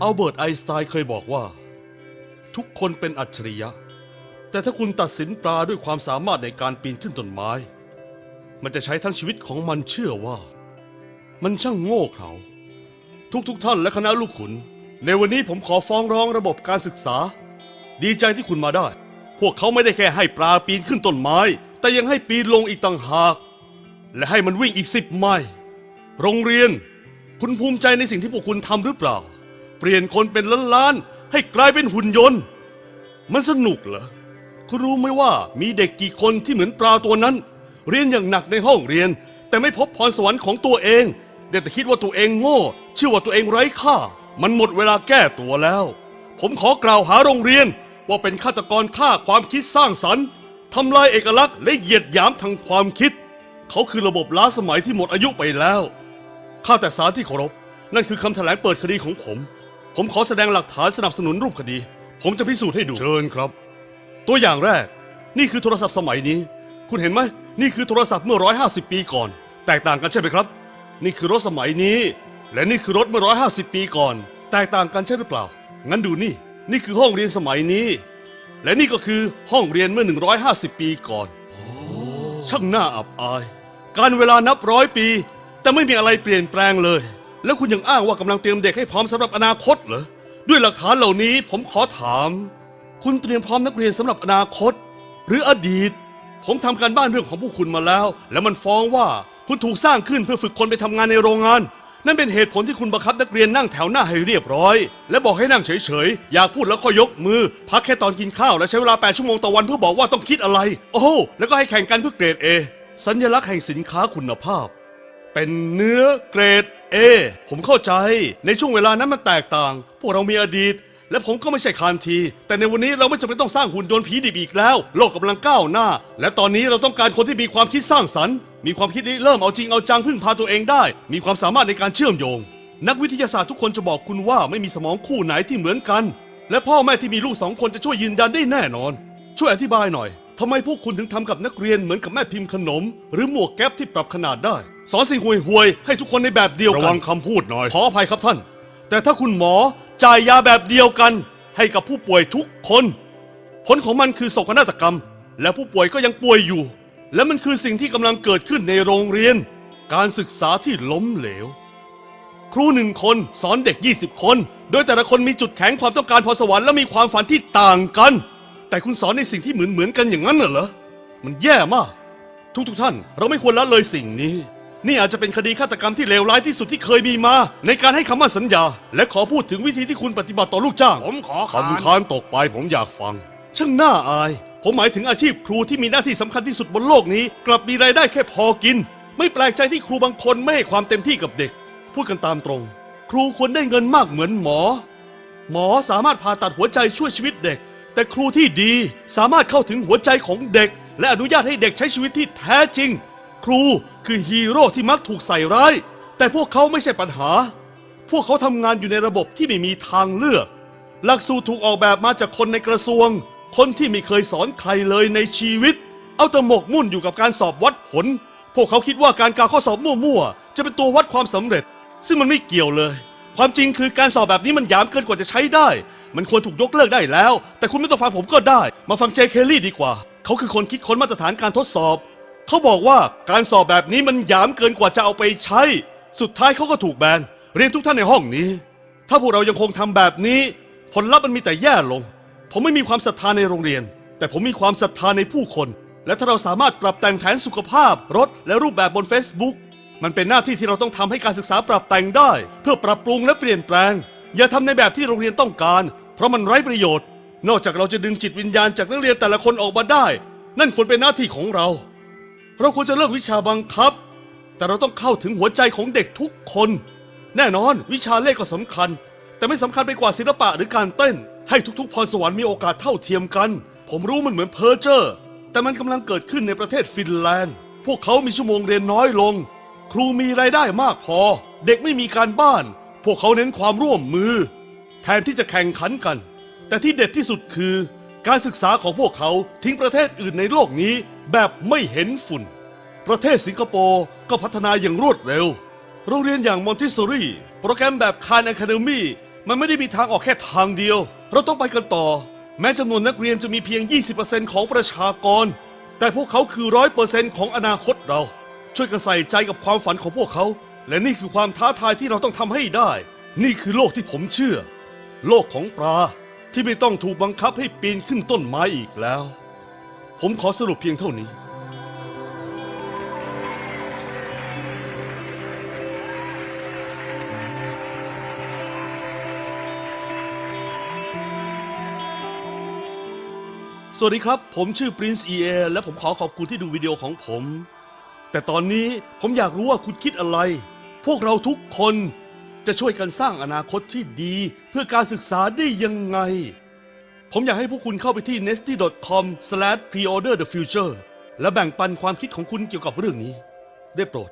อัลเบิร์ตไอน์สไตน์เคยบอกว่าทุกคนเป็นอัจฉริยะแต่ถ้าคุณตัดสินปลาด้วยความสามารถในการปีนขึ้นต้นไม้มันจะใช้ทั้งชีวิตของมันเชื่อว่ามันช่างโง่เขลาทุกท่านและคณะลูกขุนในวันนี้ผมขอฟ้องร้องระบบการศึกษาดีใจที่คุณมาได้พวกเขาไม่ได้แค่ให้ปลาปีนขึ้นต้นไม้แต่ยังให้ปีนลงอีกต่างหากและให้มันวิ่งอีก10 ไมล์โรงเรียนคุณภูมิใจในสิ่งที่พวกคุณทำหรือเปล่าเปลี่ยนคนเป็นล้านๆให้กลายเป็นหุ่นยนต์มันสนุกเหรอคุณรู้ไหมว่ามีเด็กกี่คนที่เหมือนปลาตัวนั้นเรียนอย่างหนักในห้องเรียนแต่ไม่พบพรสวรรค์ของตัวเองแต่คิดว่าตัวเองโง่เชื่อว่าตัวเองไร้ค่ามันหมดเวลาแก้ตัวแล้วผมขอกล่าวหาโรงเรียนว่าเป็นฆาตกรฆ่าความคิดสร้างสรรค์ทำลายเอกลักษณ์และเหยียดหยามทางความคิดเขาคือระบบล้าสมัยที่หมดอายุไปแล้วข้าแต่ศาลที่เคารพนั่นคือคำแถลงเปิดคดีของผมขอแสดงหลักฐานสนับสนุนรูปคดีผมจะพิสูจน์ให้ดูเชิญครับตัวอย่างแรกนี่คือโทรศัพท์สมัยนี้คุณเห็นไหมนี่คือโทรศัพท์เมื่อ150 ปีก่อนแตกต่างกันใช่ไหมครับนี่คือรถสมัยนี้และนี่คือรถเมื่อ150 ปีก่อนแตกต่างกันใช่หรือเปล่างั้นดูนี่คือห้องเรียนสมัยนี้และนี่ก็คือห้องเรียนเมื่อ150 ปีก่อนช่างน่าอับอายการเวลานับร้อยปีแต่ไม่มีอะไรเปลี่ยนแปลงเลยแล้วคุณยังอ้างว่ากำลังเตรียมเด็กให้พร้อมสำหรับอนาคตเหรอด้วยหลักฐานเหล่านี้ผมขอถามคุณเตรียมพร้อมนักเรียนสำหรับอนาคตหรืออดีตผมทำการบ้านเรื่องของพวกคุณมาแล้วและมันฟ้องว่าคุณถูกสร้างขึ้นเพื่อฝึกคนไปทำงานในโรงงานนั่นเป็นเหตุผลที่คุณบังคับนักเรียนนั่งแถวหน้าให้เรียบร้อยและบอกให้นั่งเฉยๆอยากพูดแล้วก็ยกมือพักแค่ตอนกินข้าวและใช้เวลา8 ชั่วโมงต่อวันเพื่อบอกว่าต้องคิดอะไรโอ้แล้วก็ให้แข่งกันเพื่อเกรด A สัญลักษณ์แห่งสินค้าคุณภาพเป็นเนื้อเกรด A ผมเข้าใจในช่วงเวลานั้นมันแตกต่างพวกเรามีอดีตและผมก็ไม่ใช่คานทีแต่ในวันนี้เราไม่จำเป็นต้องสร้างหุ่นยนต์ผีดิบอีกแล้วโลกกำลังก้าวหน้าและตอนนี้เราต้องการคนที่มีความคิดสร้างสรรค์มีความคิดที่เริ่มเอาจริงเอาจังพึ่งพาตัวเองได้มีความสามารถในการเชื่อมโยงนักวิทยาศาสตร์ทุกคนจะบอกคุณว่าไม่มีสมองคู่ไหนที่เหมือนกันและพ่อแม่ที่มีลูก2 คนจะช่วยยืนยันได้แน่นอนช่วยอธิบายหน่อยทำไมพวกคุณถึงทำกับนักเรียนเหมือนกับแม่พิมพ์ขนมหรือหมวกแก๊ปที่ปรับขนาดได้สอนสิ่งห่วยๆให้ทุกคนในแบบเดียวกันระวังคำพูดหน่อยขออภัยครับท่านแต่ถ้าคุณหมอจ่ายยาแบบเดียวกันให้กับผู้ป่วยทุกคนผลของมันคือโศกนาฏกรรมและผู้ป่วยก็ยังป่วยอยู่และมันคือสิ่งที่กำลังเกิดขึ้นในโรงเรียนการศึกษาที่ล้มเหลวครู1 คนสอนเด็ก20 คนโดยแต่ละคนมีจุดแข็งความต้องการพรสวรรค์และมีความฝันที่ต่างกันแต่คุณสอนในสิ่งที่เหมือนกันอย่างนั้นเหรอมันแย่มากทุกท่านเราไม่ควรละเลยสิ่งนี้นี่อาจจะเป็นคดีฆาตกรรมที่เลวร้ายที่สุดที่เคยมีมาในการให้คำมั่นสัญญาและขอพูดถึงวิธีที่คุณปฏิบัติต่อลูกจ้างผมขอคำค้านตกไปผมอยากฟังช่างน่าอายผมหมายถึงอาชีพครูที่มีหน้าที่สำคัญที่สุดบนโลกนี้กลับมีรายได้แค่พอกินไม่แปลกใจที่ครูบางคนไม่ให้ความเต็มที่กับเด็กพูดกันตามตรงครูควรได้เงินมากเหมือนหมอสามารถผ่าตัดหัวใจช่วยชีวิตเด็กแต่ครูที่ดีสามารถเข้าถึงหัวใจของเด็กและอนุญาตให้เด็กใช้ชีวิตที่แท้จริงครูคือฮีโร่ที่มักถูกใส่ร้ายแต่พวกเขาไม่ใช่ปัญหาพวกเขาทำงานอยู่ในระบบที่ไม่มีทางเลือกหลักสูตรถูกออกแบบมาจากคนในกระทรวงคนที่ไม่เคยสอนใครเลยในชีวิตเอาแต่หมกมุ่นอยู่กับการสอบวัดผลพวกเขาคิดว่าการกาข้อสอบมั่วๆจะเป็นตัววัดความสำเร็จซึ่งมันไม่เกี่ยวเลยความจริงคือการสอบแบบนี้มันหยามเกินกว่าจะใช้ได้มันควรถูกยกเลิกได้แล้วแต่คุณไม่ต้องฟังผมก็ได้มาฟังเจเคลลี่ดีกว่าเขาคือคนคิดค้นมาตรฐานการทดสอบเขาบอกว่าการสอบแบบนี้มันหยามเกินกว่าจะเอาไปใช้สุดท้ายเขาก็ถูกแบนเรียนทุกท่านในห้องนี้ถ้าพวกเรายังคงทำแบบนี้ผลลัพธ์มันมีแต่แย่ลงผมไม่มีความศรัทธาในโรงเรียนแต่ผมมีความศรัทธาในผู้คนและถ้าเราสามารถปรับแต่งแผนสุขภาพรถและรูปแบบบน Facebook มันเป็นหน้าที่ที่เราต้องทำให้การศึกษาปรับแต่งได้เพื่อปรับปรุงและเปลี่ยนแปลงอย่าทำในแบบที่โรงเรียนต้องการเพราะมันไร้ประโยชน์นอกจากเราจะดึงจิตวิญญาณจากนักเรียนแต่ละคนออกมาได้นั่นควรเป็นหน้าที่ของเราควรจะเลิกวิชาบังคับแต่เราต้องเข้าถึงหัวใจของเด็กทุกคนแน่นอนวิชาเลขก็สำคัญแต่ไม่สำคัญไปกว่าศิลปะหรือการเต้นให้ทุกๆพรสวรรค์มีโอกาสเท่าเทียมกันผมรู้มันเหมือนเพ้อเจ้อแต่มันกำลังเกิดขึ้นในประเทศฟินแลนด์พวกเขามีชั่วโมงเรียนน้อยลงครูมีรายได้มากพอเด็กไม่มีการบ้านพวกเขาเน้นความร่วมมือแทนที่จะแข่งขันกันแต่ที่เด็ดที่สุดคือการศึกษาของพวกเขาทิ้งประเทศอื่นในโลกนี้แบบไม่เห็นฝุ่นประเทศสิงคโปร์ก็พัฒนาอย่างรวดเร็วโรงเรียนอย่างมอนติสซอรี่โปรแกรมแบบคานอะคาเดมี่ มันไม่ได้มีทางออกแค่ทางเดียว เราต้องไปกันต่อ แม้จำนวนนักเรียนจะมีเพียง 20% ของประชากร แต่พวกเขาคือ 100% ของอนาคตเรา ช่วยกันใส่ใจกับความฝันของพวกเขา และนี่คือความท้าทายที่เราต้องทำให้ได้ นี่คือโลกที่ผมเชื่อ โลกของปลาที่ไม่ต้องถูกบังคับให้ปีนขึ้นต้นไม้อีกแล้ว ผมขอสรุปเพียงเท่านี้ สวัสดีครับ ผมชื่อ Prince EA และผมขอขอบคุณที่ดูวิดีโอของผม แต่ตอนนี้ผมอยากรู้ว่าคุณคิดอะไร พวกเราทุกคนจะช่วยกันสร้างอนาคตที่ดีเพื่อการศึกษาได้ยังไง ผมอยากให้พวกคุณเข้าไปที่ nesty.com/preorderthefuture และแบ่งปันความคิดของคุณเกี่ยวกับเรื่องนี้ ได้โปรด